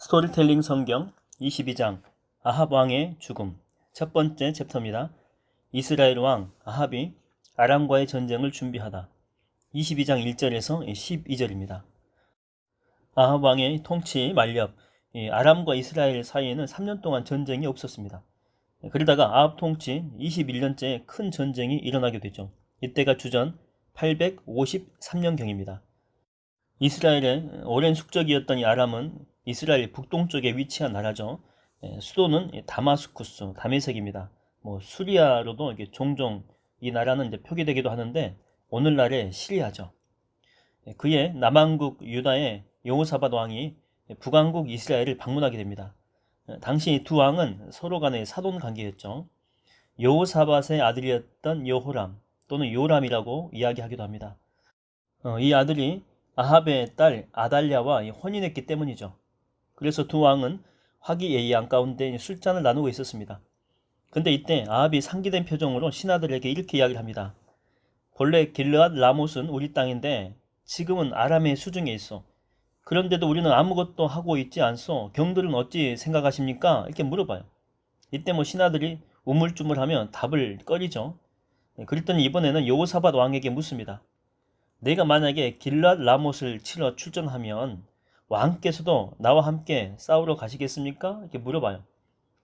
스토리텔링 성경 22장 아합 왕의 죽음. 첫 번째 챕터입니다. 이스라엘 왕 아합이 아람과의 전쟁을 준비하다. 22장 1절에서 12절입니다. 아합 왕의 통치 만렵. 아람과 이스라엘 사이에는 3년 동안 전쟁이 없었습니다. 그러다가 아합 통치 21년째에 큰 전쟁이 일어나게 되죠. 이때가 주전 853년경입니다. 이스라엘의 오랜 숙적이었던 이 아람은 이스라엘 북동쪽에 위치한 나라죠. 수도는 다마스쿠스, 다메섹입니다. 수리아로도 이게 종종 이 나라는 이제 표기되기도 하는데 오늘날의 시리아죠. 그의 남왕국 유다의 여호사밧 왕이 북왕국 이스라엘을 방문하게 됩니다. 당시 두 왕은 서로 간의 사돈 관계였죠. 여호사밧의 아들이었던 여호람 또는 요람이라고 이야기하기도 합니다. 이 아들이 아합의 딸 아달랴와 혼인했기 때문이죠. 그래서 두 왕은 화기애애한 가운데 술잔을 나누고 있었습니다. 근데 이때 아합이 상기된 표정으로 신하들에게 이렇게 이야기를 합니다. 본래 길르앗 라못은 우리 땅인데 지금은 아람의 수중에 있어. 그런데도 우리는 아무것도 하고 있지 않소. 경들은 어찌 생각하십니까? 이렇게 물어봐요. 이때 신하들이 우물쭈물하면 답을 꺼리죠. 그랬더니 이번에는 여호사밧 왕에게 묻습니다. 내가 만약에 길르앗 라못을 치러 출전하면 왕께서도 나와 함께 싸우러 가시겠습니까? 이렇게 물어봐요.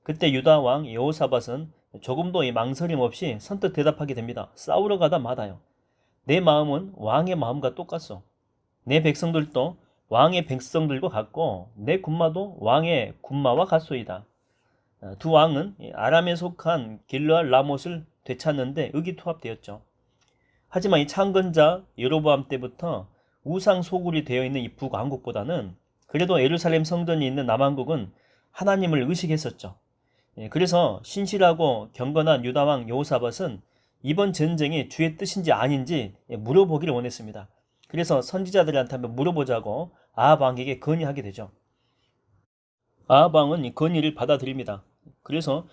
그때 유다 왕 여호사밧은 조금도 망설임 없이 선뜻 대답하게 됩니다. 싸우러 가다 마다요. 내 마음은 왕의 마음과 똑같소. 내 백성들도 왕의 백성들과 같고 내 군마도 왕의 군마와 같소이다. 두 왕은 아람에 속한 길르앗 라못을 되찾는데 의기투합되었죠. 하지만 이 창건자 여로보암 때부터 우상 소굴이 되어 있는 이 북왕국보다는 그래도 예루살렘 성전이 있는 남왕국은 하나님을 의식했었죠. 그래서 신실하고 경건한 유다왕 여호사밧은 이번 전쟁이 주의 뜻인지 아닌지 물어보기를 원했습니다. 그래서 선지자들한테 한번 물어보자고 아합 왕에게 건의하게 되죠. 아합 왕은 이 건의를 받아들입니다. 그래서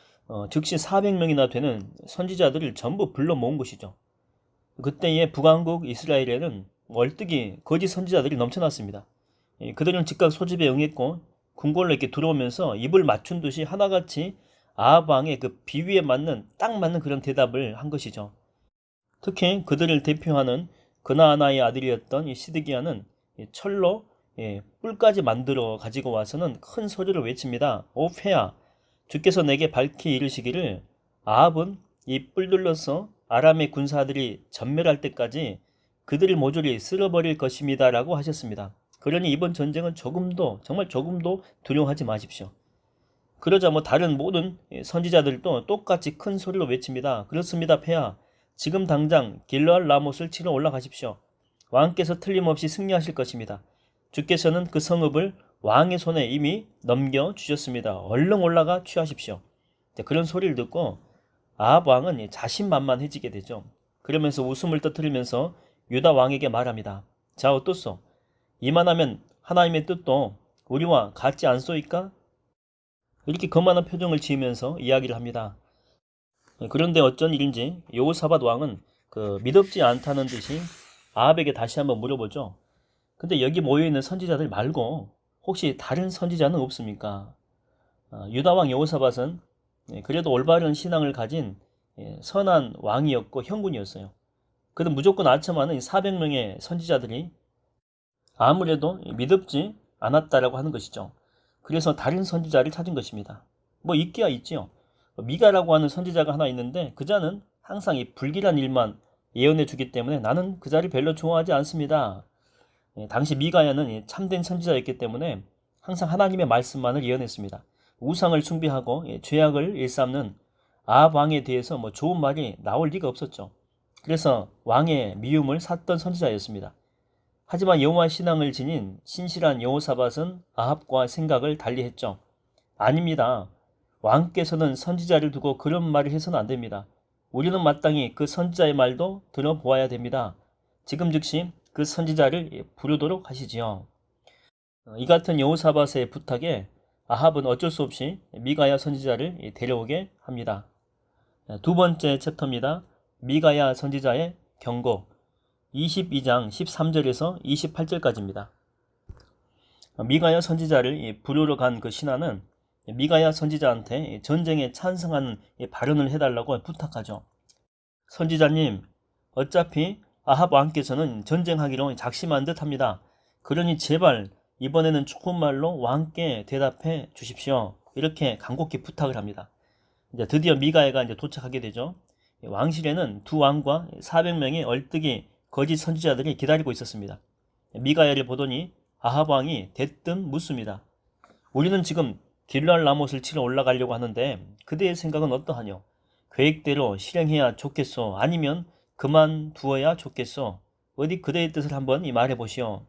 즉시 400명이나 되는 선지자들을 전부 불러 모은 것이죠. 그때의 북왕국 이스라엘에는 월등히 거짓 선지자들이 넘쳐났습니다. 그들은 즉각 소집에 응했고 궁궐로 이렇게 들어오면서 입을 맞춘 듯이 하나같이 아합 왕의 그 비위에 딱 맞는 그런 대답을 한 것이죠. 특히 그들을 대표하는 그나아나의 아들이었던 이 시드기야는 철로 뿔까지 만들어 가지고 와서는 큰 소리로 외칩니다. 오 폐야, 주께서 내게 밝히 이르시기를 아합은 이 뿔들로서 아람의 군사들이 전멸할 때까지 그들을 모조리 쓸어버릴 것입니다 라고 하셨습니다. 그러니 이번 전쟁은 정말 조금도 두려워하지 마십시오. 그러자 다른 모든 선지자들도 똑같이 큰 소리로 외칩니다. 그렇습니다 폐하, 지금 당장 길르앗 라못을 치러 올라가십시오. 왕께서 틀림없이 승리하실 것입니다. 주께서는 그 성읍을 왕의 손에 이미 넘겨주셨습니다. 얼른 올라가 취하십시오. 그런 소리를 듣고 아합 왕은 자신만만해지게 되죠. 그러면서 웃음을 터뜨리면서 유다 왕에게 말합니다. 자, 어떻소? 이만하면 하나님의 뜻도 우리와 같지 않소이까? 이렇게 거만한 표정을 지으면서 이야기를 합니다. 그런데 어쩐 일인지 여호사밧 왕은 믿음지 않다는 듯이 아합에게 다시 한번 물어보죠. 근데 여기 모여있는 선지자들 말고 혹시 다른 선지자는 없습니까? 유다 왕 여호사밧은 그래도 올바른 신앙을 가진 선한 왕이었고 형군이었어요. 그는 무조건 아첨하는 400명의 선지자들이 아무래도 믿음지 않았다라고 하는 것이죠. 그래서 다른 선지자를 찾은 것입니다. 있기야 있지요. 미가라고 하는 선지자가 하나 있는데 그 자는 항상 이 불길한 일만 예언해 주기 때문에 나는 그 자를 별로 좋아하지 않습니다. 당시 미가야는 참된 선지자였기 때문에 항상 하나님의 말씀만을 예언했습니다. 우상을 숭배하고 죄악을 일삼는 아합 왕에 대해서 좋은 말이 나올 리가 없었죠. 그래서 왕의 미움을 샀던 선지자였습니다. 하지만 여호와 신앙을 지닌 신실한 여호사밧은 아합과 생각을 달리했죠. 아닙니다. 왕께서는 선지자를 두고 그런 말을 해서는 안 됩니다. 우리는 마땅히 그 선지자의 말도 들어보아야 됩니다. 지금 즉시 그 선지자를 부르도록 하시지요. 이 같은 여호사밧의 부탁에 아합은 어쩔 수 없이 미가야 선지자를 데려오게 합니다. 두 번째 챕터입니다. 미가야 선지자의 경고. 22장 13절에서 28절까지입니다. 미가야 선지자를 부르러 간 그 신하는 미가야 선지자한테 전쟁에 찬성하는 발언을 해달라고 부탁하죠. 선지자님, 어차피 아합 왕께서는 전쟁하기로 작심한 듯합니다. 그러니 제발 이번에는 좋은 말로 왕께 대답해 주십시오. 이렇게 간곡히 부탁을 합니다. 이제 드디어 미가야가 이제 도착하게 되죠. 왕실에는 두 왕과 400명의 얼뜨기 거짓 선지자들이 기다리고 있었습니다. 미가야를 보더니 아합 왕이 대뜸 묻습니다. 우리는 지금 길랄 라못을 치러 올라가려고 하는데 그대의 생각은 어떠하뇨? 계획대로 실행해야 좋겠소? 아니면 그만두어야 좋겠소? 어디 그대의 뜻을 한번 말해 보시오.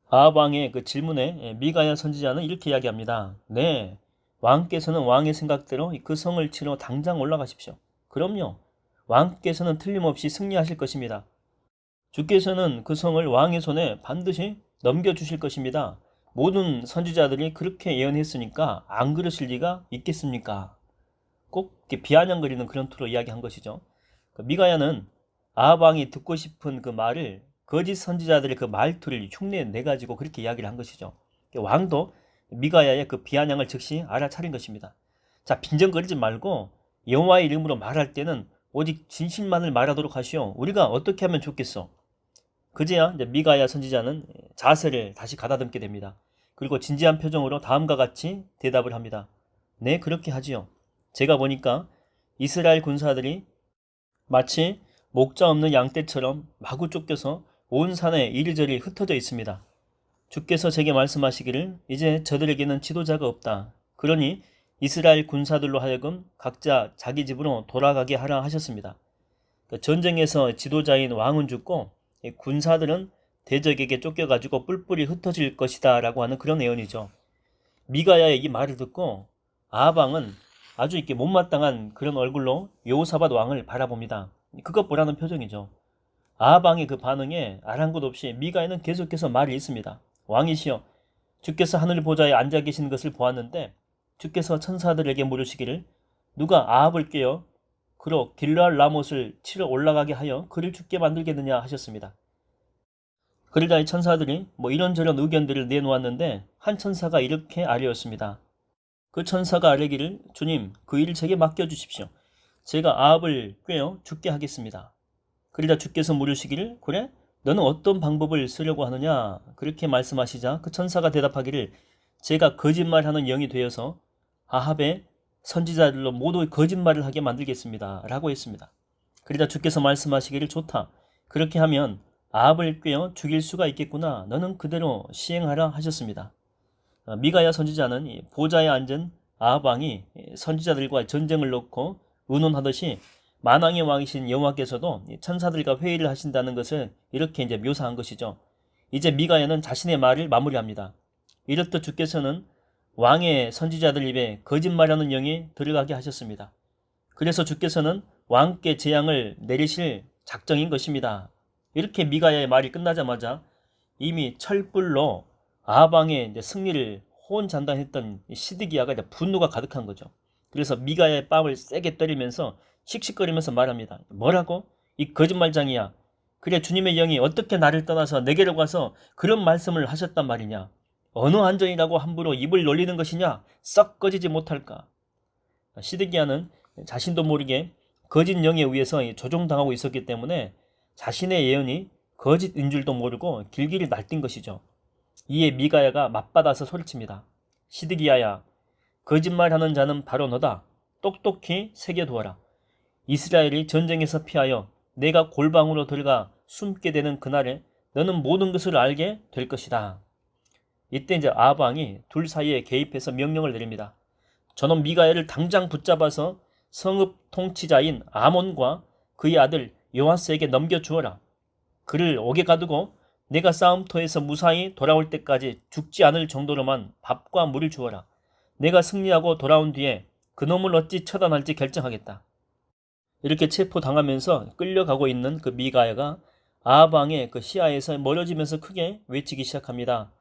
아합 왕의 그 질문에 미가야 선지자는 이렇게 이야기합니다. 네, 왕께서는 왕의 생각대로 그 성을 치러 당장 올라가십시오. 그럼요, 왕께서는 틀림없이 승리하실 것입니다. 주께서는 그 성을 왕의 손에 반드시 넘겨주실 것입니다. 모든 선지자들이 그렇게 예언했으니까 안 그러실 리가 있겠습니까? 꼭 이렇게 비아냥거리는 그런 투로 이야기한 것이죠. 미가야는 아합 왕이 듣고 싶은 그 말을 거짓 선지자들의 그 말투를 흉내 가지고 그렇게 이야기를 한 것이죠. 왕도 미가야의 그 비아냥을 즉시 알아차린 것입니다. 자, 빈정거리지 말고 여호와의 이름으로 말할 때는 오직 진실만을 말하도록 하시오. 우리가 어떻게 하면 좋겠어? 그제야 이제 미가야 선지자는 자세를 다시 가다듬게 됩니다. 그리고 진지한 표정으로 다음과 같이 대답을 합니다. 네, 그렇게 하지요. 제가 보니까 이스라엘 군사들이 마치 목자 없는 양떼처럼 마구 쫓겨서 온 산에 이리저리 흩어져 있습니다. 주께서 제게 말씀하시기를 이제 저들에게는 지도자가 없다. 그러니 이스라엘 군사들로 하여금 각자 자기 집으로 돌아가게 하라 하셨습니다. 전쟁에서 지도자인 왕은 죽고 군사들은 대적에게 쫓겨가지고 뿔뿔이 흩어질 것이다 라고 하는 그런 예언이죠. 미가야의 이 말을 듣고 아합 왕은 아주 이렇게 못마땅한 그런 얼굴로 여호사밧 왕을 바라봅니다. 그것 보라는 표정이죠. 아합 왕의 그 반응에 아랑곳 없이 미가야는 계속해서 말이 있습니다. 왕이시여, 주께서 하늘 보좌에 앉아 계신 것을 보았는데 주께서 천사들에게 물으시기를 누가 아합을 깨어 그로 길르알 라못을 치러 올라가게 하여 그를 죽게 만들겠느냐 하셨습니다. 그러자 이 천사들이 이런저런 의견들을 내놓았는데 한 천사가 이렇게 아뢰었습니다. 그 천사가 아뢰기를 주님, 그 일을 제게 맡겨주십시오. 제가 아합을 꿰어 죽게 하겠습니다. 그러자 주께서 물으시기를 그래? 너는 어떤 방법을 쓰려고 하느냐? 그렇게 말씀하시자 그 천사가 대답하기를 제가 거짓말하는 영이 되어서 아합의 선지자들로 모두 거짓말을 하게 만들겠습니다. 라고 했습니다. 그러자 주께서 말씀하시기를 좋다. 그렇게 하면 아합을 꿰어 죽일 수가 있겠구나. 너는 그대로 시행하라 하셨습니다. 미가야 선지자는 보좌에 앉은 아합 왕이 선지자들과 전쟁을 놓고 의논하듯이 만왕의 왕이신 여호와께서도 천사들과 회의를 하신다는 것을 이렇게 이제 묘사한 것이죠. 이제 미가야는 자신의 말을 마무리합니다. 이렇듯 주께서는 왕의 선지자들 입에 거짓말하는 영이 들어가게 하셨습니다. 그래서 주께서는 왕께 재앙을 내리실 작정인 것입니다. 이렇게 미가야의 말이 끝나자마자 이미 철불로 아합 왕의 승리를 호언장담했던 시드기야가 분노가 가득한 거죠. 그래서 미가야의 뺨을 세게 때리면서 씩씩거리면서 말합니다. 뭐라고? 이 거짓말장이야. 그래, 주님의 영이 어떻게 나를 떠나서 내게로 가서 그런 말씀을 하셨단 말이냐? 어느 한전이라고 함부로 입을 놀리는 것이냐? 썩 꺼지지 못할까? 시드기야는 자신도 모르게 거짓 영에 의해서 조종당하고 있었기 때문에 자신의 예언이 거짓인 줄도 모르고 길길이 날뛴 것이죠. 이에 미가야가 맞받아서 소리칩니다. 시드기야야, 거짓말하는 자는 바로 너다. 똑똑히 새겨두어라. 이스라엘이 전쟁에서 피하여 내가 골방으로 들어가 숨게 되는 그날에 너는 모든 것을 알게 될 것이다. 이때 이제 아합 왕이 둘 사이에 개입해서 명령을 내립니다. 저놈 미가야를 당장 붙잡아서 성읍 통치자인 아몬과 그의 아들 요아스에게 넘겨주어라. 그를 옥에 가두고 내가 싸움터에서 무사히 돌아올 때까지 죽지 않을 정도로만 밥과 물을 주어라. 내가 승리하고 돌아온 뒤에 그놈을 어찌 처단할지 결정하겠다. 이렇게 체포당하면서 끌려가고 있는 그 미가야가 아합 왕의 그 시야에서 멀어지면서 크게 외치기 시작합니다.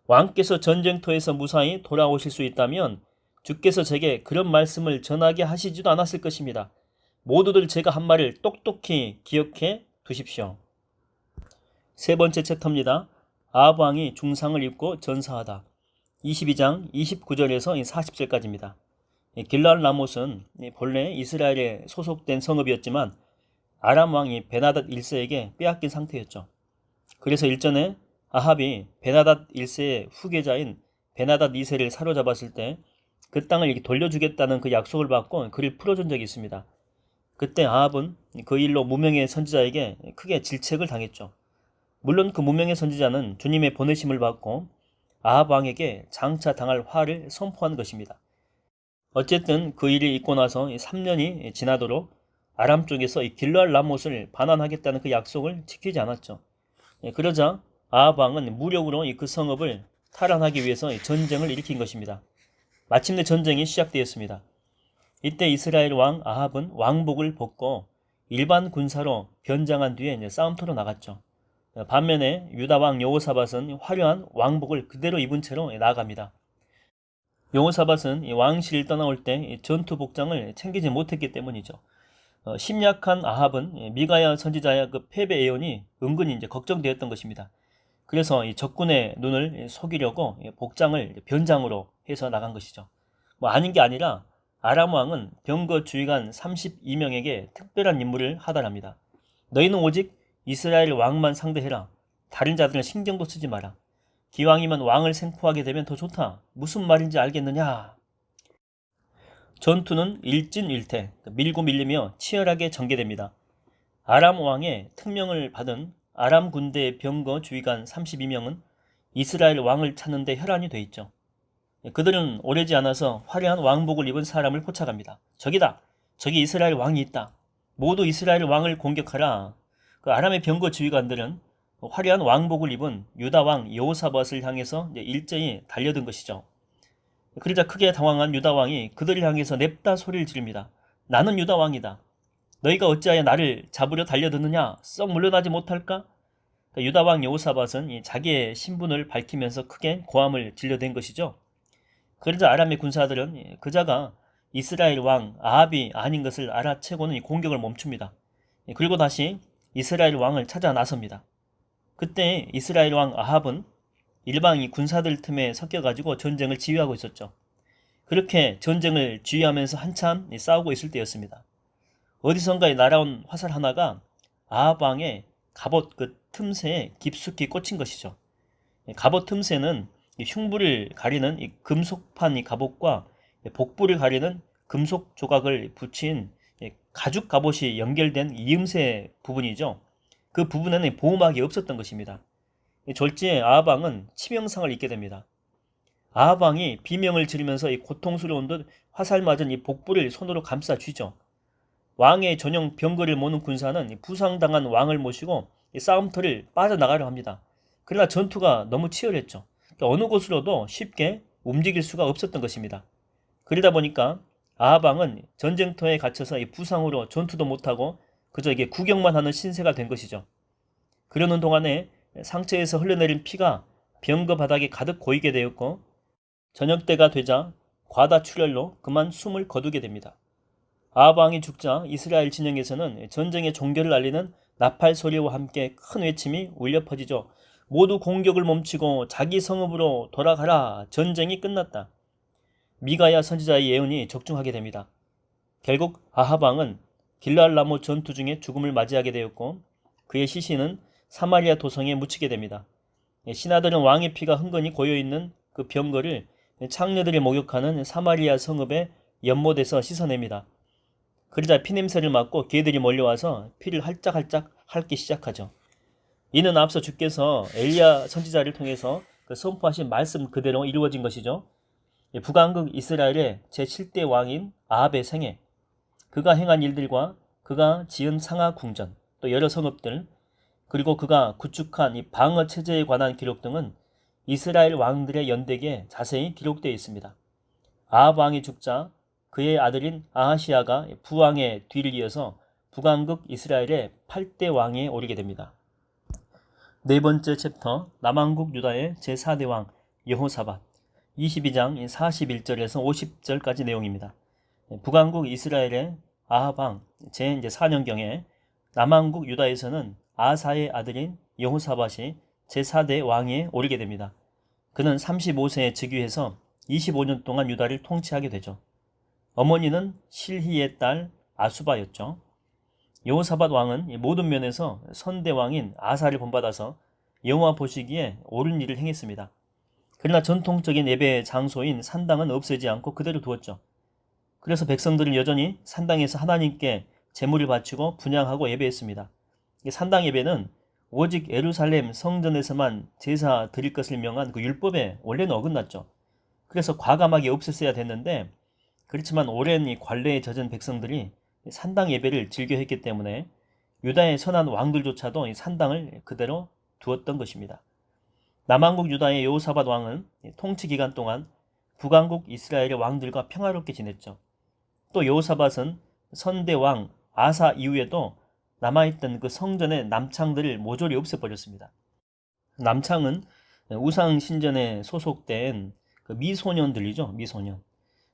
왕께서 전쟁터에서 무사히 돌아오실 수 있다면 주께서 제게 그런 말씀을 전하게 하시지도 않았을 것입니다. 모두들 제가 한 말을 똑똑히 기억해 두십시오. 세 번째 챕터입니다. 아합 왕이 중상을 입고 전사하다. 22장 29절에서 40절까지입니다. 길랄 라못은 본래 이스라엘에 소속된 성읍이었지만 아람 왕이 베나닷 1세에게 빼앗긴 상태였죠. 그래서 일전에 아합이 베나닷 1세의 후계자인 베나닷 2세를 사로잡았을 때 그 땅을 이렇게 돌려주겠다는 그 약속을 받고 그를 풀어준 적이 있습니다. 그때 아합은 그 일로 무명의 선지자에게 크게 질책을 당했죠. 물론 그 무명의 선지자는 주님의 보내심을 받고 아합 왕에게 장차 당할 화를 선포한 것입니다. 어쨌든 그 일이 있고 나서 3년이 지나도록 아람 쪽에서 이 길르알 라못을 반환하겠다는 그 약속을 지키지 않았죠. 그러자 아합 왕은 무력으로 그 성읍을 탈환하기 위해서 전쟁을 일으킨 것입니다. 마침내 전쟁이 시작되었습니다. 이때 이스라엘 왕 아합은 왕복을 벗고 일반 군사로 변장한 뒤에 싸움터로 나갔죠. 반면에 유다 왕 여호사밧은 화려한 왕복을 그대로 입은 채로 나아갑니다. 여호사밧은 왕실을 떠나올 때 전투 복장을 챙기지 못했기 때문이죠. 심약한 아합은 미가야 선지자의 그 패배 예언이 은근히 걱정되었던 것입니다. 그래서 이 적군의 눈을 속이려고 복장을 변장으로 해서 나간 것이죠. 아닌 게 아니라 아람 왕은 병거 주의관 32명에게 특별한 임무를 하달합니다. 너희는 오직 이스라엘 왕만 상대해라. 다른 자들은 신경도 쓰지 마라. 기왕이면 왕을 생포하게 되면 더 좋다. 무슨 말인지 알겠느냐? 전투는 일진일퇴, 밀고 밀리며 치열하게 전개됩니다. 아람 왕의 특명을 받은 아람 군대의 병거 주의관 32명은 이스라엘 왕을 찾는 데 혈안이 돼 있죠. 그들은 오래지 않아서 화려한 왕복을 입은 사람을 포착합니다. 저기다! 저기 이스라엘 왕이 있다. 모두 이스라엘 왕을 공격하라. 그 아람의 병거 지휘관들은 화려한 왕복을 입은 유다 왕 여호사밧을 향해서 일제히 달려든 것이죠. 그러자 크게 당황한 유다 왕이 그들을 향해서 냅다 소리를 지릅니다. 나는 유다 왕이다. 너희가 어찌하여 나를 잡으려 달려드느냐? 썩 물러나지 못할까? 유다 왕 여호사밧은 자기의 신분을 밝히면서 크게 고함을 질러댄 것이죠. 그러자 아람의 군사들은 그자가 이스라엘 왕 아합이 아닌 것을 알아채고는 공격을 멈춥니다. 그리고 다시 이스라엘 왕을 찾아 나섭니다. 그때 이스라엘 왕 아합은 일방이 군사들 틈에 섞여가지고 전쟁을 지휘하고 있었죠. 그렇게 전쟁을 지휘하면서 한참 싸우고 있을 때였습니다. 어디선가 날아온 화살 하나가 아합 왕의 갑옷 그 틈새에 깊숙이 꽂힌 것이죠. 갑옷 틈새는 흉부를 가리는 이 금속판 이 갑옷과 복부를 가리는 금속 조각을 붙인 가죽 갑옷이 연결된 이음새 부분이죠. 그 부분에는 보호막이 없었던 것입니다. 졸지에 아합 왕은 치명상을 입게 됩니다. 아합 왕이 비명을 지르면서 이 고통스러운 듯 화살 맞은 이 복부를 손으로 감싸 쥐죠. 왕의 전용 병거를 모는 군사는 부상당한 왕을 모시고 싸움터를 빠져나가려 합니다. 그러나 전투가 너무 치열했죠. 어느 곳으로도 쉽게 움직일 수가 없었던 것입니다. 그러다 보니까 아합 왕은 전쟁터에 갇혀서 이 부상으로 전투도 못하고 그저 이게 구경만 하는 신세가 된 것이죠. 그러는 동안에 상처에서 흘러내린 피가 병거 바닥에 가득 고이게 되었고 저녁때가 되자 과다출혈로 그만 숨을 거두게 됩니다. 아합 왕이 죽자 이스라엘 진영에서는 전쟁의 종결을 알리는 나팔 소리와 함께 큰 외침이 울려 퍼지죠. 모두 공격을 멈추고 자기 성읍으로 돌아가라. 전쟁이 끝났다. 미가야 선지자의 예언이 적중하게 됩니다. 결국 아합 왕은 길르알 라못 전투 중에 죽음을 맞이하게 되었고 그의 시신은 사마리아 도성에 묻히게 됩니다. 신하들은 왕의 피가 흥건히 고여있는 그 병거를 창녀들이 목욕하는 사마리아 성읍에 연못에서 씻어냅니다. 그러자 피냄새를 맡고 개들이 몰려와서 피를 할짝할짝 핥기 시작하죠. 이는 앞서 주께서 엘리야 선지자를 통해서 그 선포하신 말씀 그대로 이루어진 것이죠. 북왕국 이스라엘의 제7대 왕인 아합의 생애, 그가 행한 일들과 그가 지은 상하 궁전, 또 여러 성읍들, 그리고 그가 구축한 이 방어 체제에 관한 기록 등은 이스라엘 왕들의 연대기에 자세히 기록되어 있습니다. 아합 왕이 죽자 그의 아들인 아하시아가 부왕의 뒤를 이어서 북왕국 이스라엘의 8대 왕에 오르게 됩니다. 네 번째 챕터 남왕국 유다의 제4대 왕 여호사밧 22장 41절에서 50절까지 내용입니다. 북왕국 이스라엘의 아합 왕 제4년경에 남왕국 유다에서는 아사의 아들인 여호사밧이 제4대 왕위에 오르게 됩니다. 그는 35세에 즉위해서 25년 동안 유다를 통치하게 되죠. 어머니는 실히의 딸 아수바였죠. 여호사밧 왕은 모든 면에서 선대왕인 아사를 본받아서 여호와 보시기에 옳은 일을 행했습니다. 그러나 전통적인 예배 장소인 산당은 없애지 않고 그대로 두었죠. 그래서 백성들은 여전히 산당에서 하나님께 제물을 바치고 분향하고 예배했습니다. 산당 예배는 오직 예루살렘 성전에서만 제사 드릴 것을 명한 그 율법에 원래는 어긋났죠. 그래서 과감하게 없앴어야 됐는데, 그렇지만 오랜 이 관례에 젖은 백성들이 산당 예배를 즐겨 했기 때문에 유다의 선한 왕들조차도 이 산당을 그대로 두었던 것입니다. 남왕국 유다의 여호사밧 왕은 통치 기간 동안 북왕국 이스라엘의 왕들과 평화롭게 지냈죠. 또 여호사밧은 선대왕 아사 이후에도 남아있던 그 성전의 남창들을 모조리 없애버렸습니다. 남창은 우상 신전에 소속된 그 미소년들이죠. 미소년.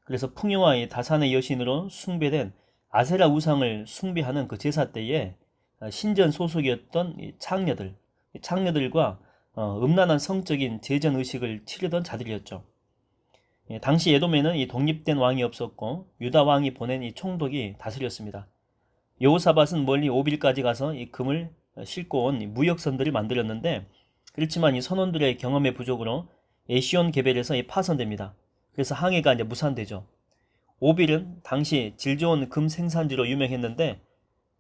그래서 풍요와 다산의 여신으로 숭배된 아세라 우상을 숭배하는 그 제사 때에 신전 소속이었던 창녀들과 음란한 성적인 제전 의식을 치르던 자들이었죠. 당시 에돔에는 이 독립된 왕이 없었고 유다 왕이 보낸 이 총독이 다스렸습니다. 여호사밧은 멀리 오빌까지 가서 이 금을 싣고 온 무역선들을 만들었는데, 그렇지만 이 선원들의 경험의 부족으로 에시온 게벨에서 파손됩니다. 그래서 항해가 이제 무산되죠. 오빌은 당시 질 좋은 금 생산지로 유명했는데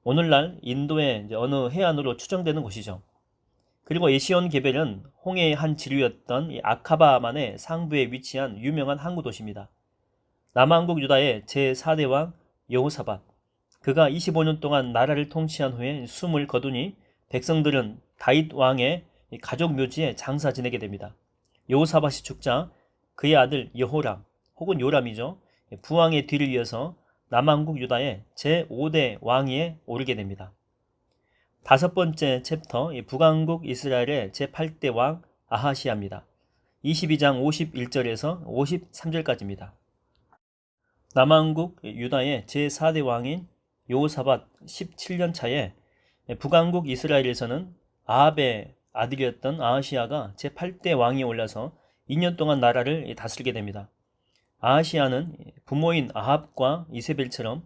오늘날 인도의 이제 어느 해안으로 추정되는 곳이죠. 그리고 에시온 게벨은 홍해의 한 지류였던 이 아카바만의 상부에 위치한 유명한 항구 도시입니다. 남왕국 유다의 제4대 왕 여호사밧, 그가 25년 동안 나라를 통치한 후에 숨을 거두니 백성들은 다윗 왕의 가족 묘지에 장사 지내게 됩니다. 여호사밧이 죽자 그의 아들 여호람 혹은 요람이죠. 부왕의 뒤를 이어서 남왕국 유다의 제5대 왕위에 오르게 됩니다. 다섯 번째 챕터, 북왕국 이스라엘의 제8대 왕 아하시아입니다. 22장 51절에서 53절까지입니다. 남왕국 유다의 제4대 왕인 여호사밧 17년 차에 북왕국 이스라엘에서는 아합의 아들이었던 아하시아가 제8대 왕위에 올라서 2년 동안 나라를 다스리게 됩니다. 아하시아는 부모인 아합과 이세벨처럼,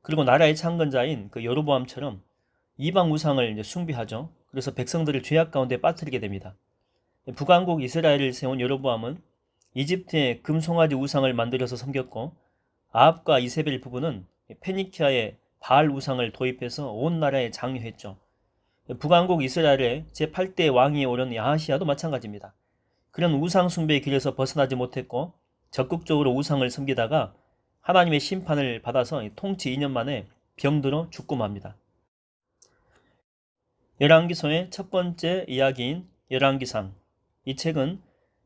그리고 나라의 창건자인 그 여로보암처럼 이방 우상을 이제 숭배하죠. 그래서 백성들을 죄악 가운데 빠뜨리게 됩니다. 북왕국 이스라엘을 세운 여로보암은 이집트의 금송아지 우상을 만들어서 섬겼고, 아합과 이세벨 부부는 페니키아의 바알 우상을 도입해서 온 나라에 장려했죠. 북왕국 이스라엘의 제8대 왕위에 오른 아하시아도 마찬가지입니다. 그런 우상 숭배의 길에서 벗어나지 못했고 적극적으로 우상을 섬기다가 하나님의 심판을 받아서 통치 2년 만에 병들어 죽고 맙니다. 열왕기서의 첫 번째 이야기인 열왕기상. 이 책은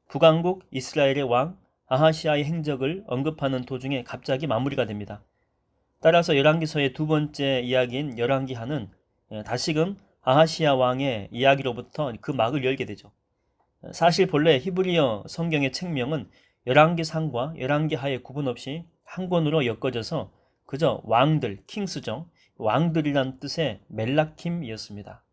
북왕국 이스라엘의 왕 아하시아의 행적을 언급하는 도중에 갑자기 마무리가 됩니다. 따라서 열왕기서의 두 번째 이야기인 열왕기하는 다시금 아하시아 왕의 이야기로부터 그 막을 열게 되죠. 사실 본래 히브리어 성경의 책명은 열왕기상과 열왕기하의 구분 없이 한 권으로 엮어져서 그저 왕들, 킹스죠. 왕들이란 뜻의 멜라킴이었습니다.